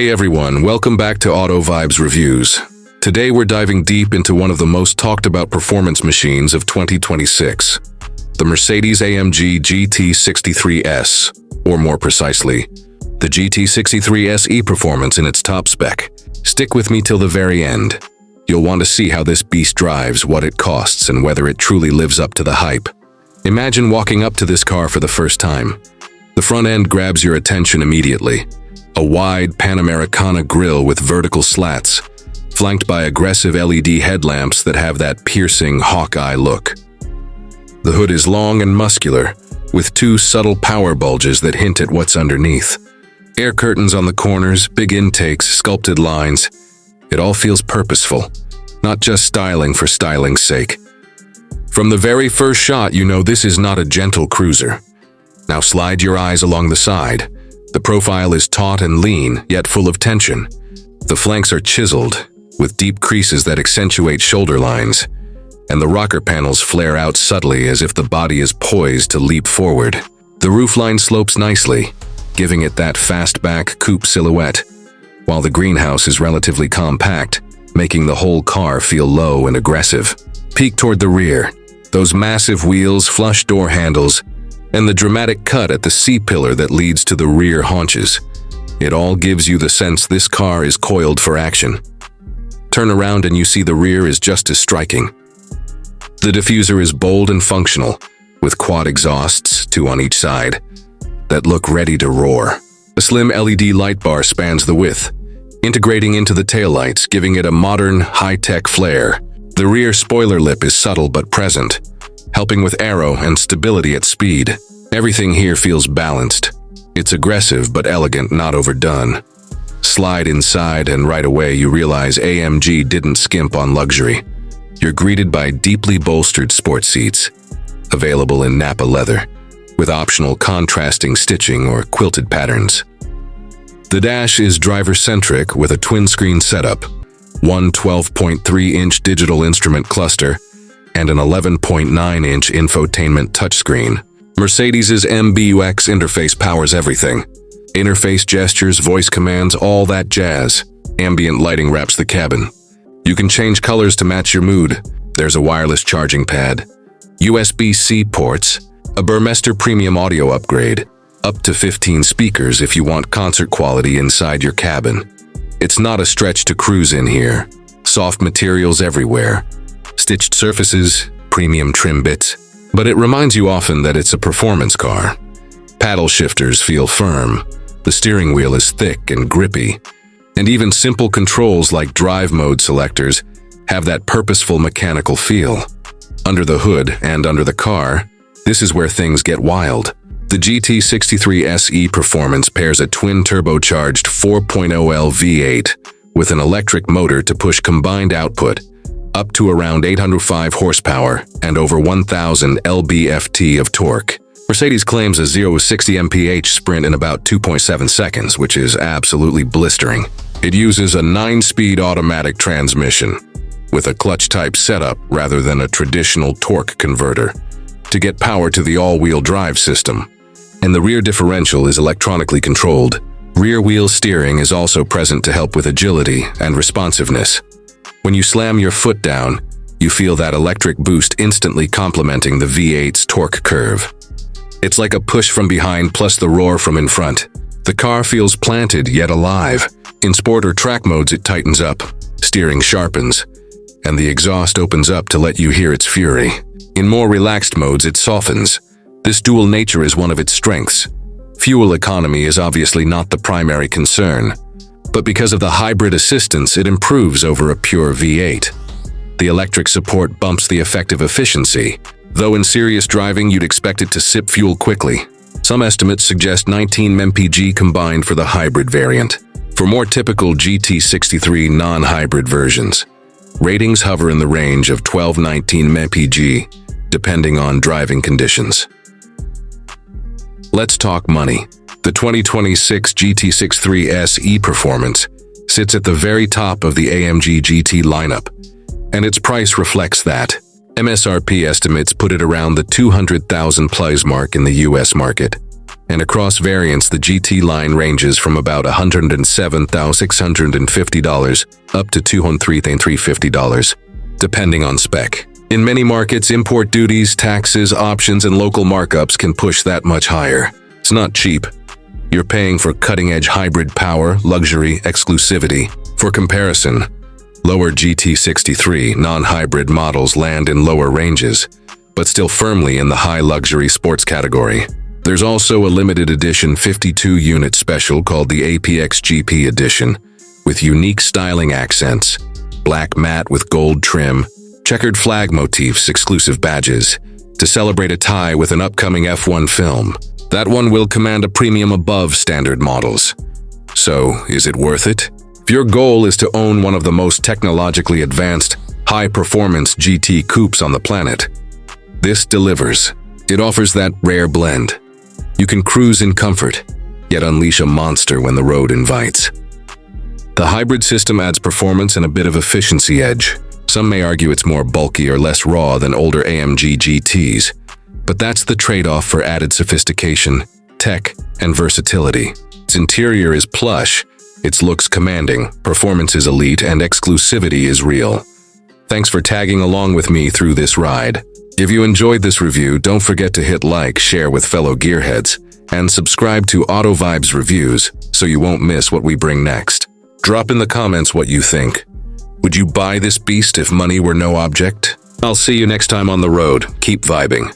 Hey everyone, welcome back to Auto Vibes Reviews. Today we're diving deep into one of the most talked about performance machines of 2026, the Mercedes AMG GT63 S, or more precisely, the GT63 SE performance in its top spec. Stick with me till the very end. You'll want to see how this beast drives, what it costs, and whether it truly lives up to the hype. Imagine walking up to this car for the first time. The front end grabs your attention immediately. A wide Panamericana grille with vertical slats, flanked by aggressive LED headlamps that have that piercing hawk-eye look. The hood is long and muscular, with two subtle power bulges that hint at what's underneath. Air curtains on the corners, big intakes, sculpted lines. It all feels purposeful, not just styling for styling's sake. From the very first shot, you know this is not a gentle cruiser. Now slide your eyes along the side. The profile is taut and lean, yet full of tension. The flanks are chiseled, with deep creases that accentuate shoulder lines, and the rocker panels flare out subtly as if the body is poised to leap forward. The roofline slopes nicely, giving it that fastback coupe silhouette, while the greenhouse is relatively compact, making the whole car feel low and aggressive. Peek toward the rear, those massive wheels, flush door handles, and the dramatic cut at the C-pillar that leads to the rear haunches. It all gives you the sense this car is coiled for action. Turn around and you see the rear is just as striking. The diffuser is bold and functional, with quad exhausts, two on each side, that look ready to roar. A slim LED light bar spans the width, integrating into the taillights, giving it a modern, high-tech flair. The rear spoiler lip is subtle but present, helping with aero and stability at speed. Everything here feels balanced. It's aggressive but elegant, not overdone. Slide inside and right away you realize AMG didn't skimp on luxury. You're greeted by deeply bolstered sport seats, available in Napa leather, with optional contrasting stitching or quilted patterns. The dash is driver-centric with a twin-screen setup, one 12.3-inch digital instrument cluster, and an 11.9-inch infotainment touchscreen. Mercedes' MBUX interface powers everything. Interface gestures, voice commands, all that jazz. Ambient lighting wraps the cabin. You can change colors to match your mood. There's a wireless charging pad, USB-C ports, a Burmester premium audio upgrade, up to 15 speakers if you want concert quality inside your cabin. It's not a stretch to cruise in here. Soft materials everywhere. Stitched surfaces, premium trim bits, but it reminds you often that it's a performance car. Paddle shifters feel firm, the steering wheel is thick and grippy, and even simple controls like drive mode selectors have that purposeful mechanical feel. Under the hood and under the car, this is where things get wild. The GT63 SE performance pairs a twin-turbocharged 4.0L V8 with an electric motor to push combined output up to around 805 horsepower and over 1,000 lb-ft of torque. Mercedes claims a 0-60 mph sprint in about 2.7 seconds, which is absolutely blistering. It uses a 9-speed automatic transmission with a clutch-type setup rather than a traditional torque converter to get power to the all-wheel drive system. And the rear differential is electronically controlled. Rear-wheel steering is also present to help with agility and responsiveness. When you slam your foot down, you feel that electric boost instantly complementing the V8's torque curve. It's like a push from behind plus the roar from in front. The car feels planted yet alive. In sport or track modes it tightens up, steering sharpens, and the exhaust opens up to let you hear its fury. In more relaxed modes it softens. This dual nature is one of its strengths. Fuel economy is obviously not the primary concern, but because of the hybrid assistance, it improves over a pure V8. The electric support bumps the effective efficiency, though in serious driving you'd expect it to sip fuel quickly. Some estimates suggest 19 mpg combined for the hybrid variant. For more typical GT63 non-hybrid versions, ratings hover in the range of 12-19 mpg, depending on driving conditions. Let's talk money. The 2026 GT63 SE performance sits at the very top of the AMG GT lineup, and its price reflects that. MSRP estimates put it around the $200,000 mark in the US market, and across variants the GT line ranges from about $107,650 up to $203,350, depending on spec. In many markets, import duties, taxes, options, and local markups can push that much higher. It's not cheap. You're paying for cutting-edge hybrid power, luxury, exclusivity. For comparison, lower GT63 non-hybrid models land in lower ranges, but still firmly in the high-luxury sports category. There's also a limited edition 52-unit special called the APX GP edition, with unique styling accents, black matte with gold trim, checkered flag motifs, exclusive badges, to celebrate a tie with an upcoming F1 film. That one will command a premium above standard models. So, is it worth it? If your goal is to own one of the most technologically advanced, high-performance GT coupes on the planet, this delivers. It offers that rare blend. You can cruise in comfort, yet unleash a monster when the road invites. The hybrid system adds performance and a bit of efficiency edge. Some may argue it's more bulky or less raw than older AMG GTs, but that's the trade-off for added sophistication, tech, and versatility. Its interior is plush, its looks commanding, performance is elite, and exclusivity is real. Thanks for tagging along with me through this ride. If you enjoyed this review, don't forget to hit like, share with fellow gearheads, and subscribe to Auto Vibes Reviews so you won't miss what we bring next. Drop in the comments what you think. Would you buy this beast if money were no object? I'll see you next time on the road. Keep vibing.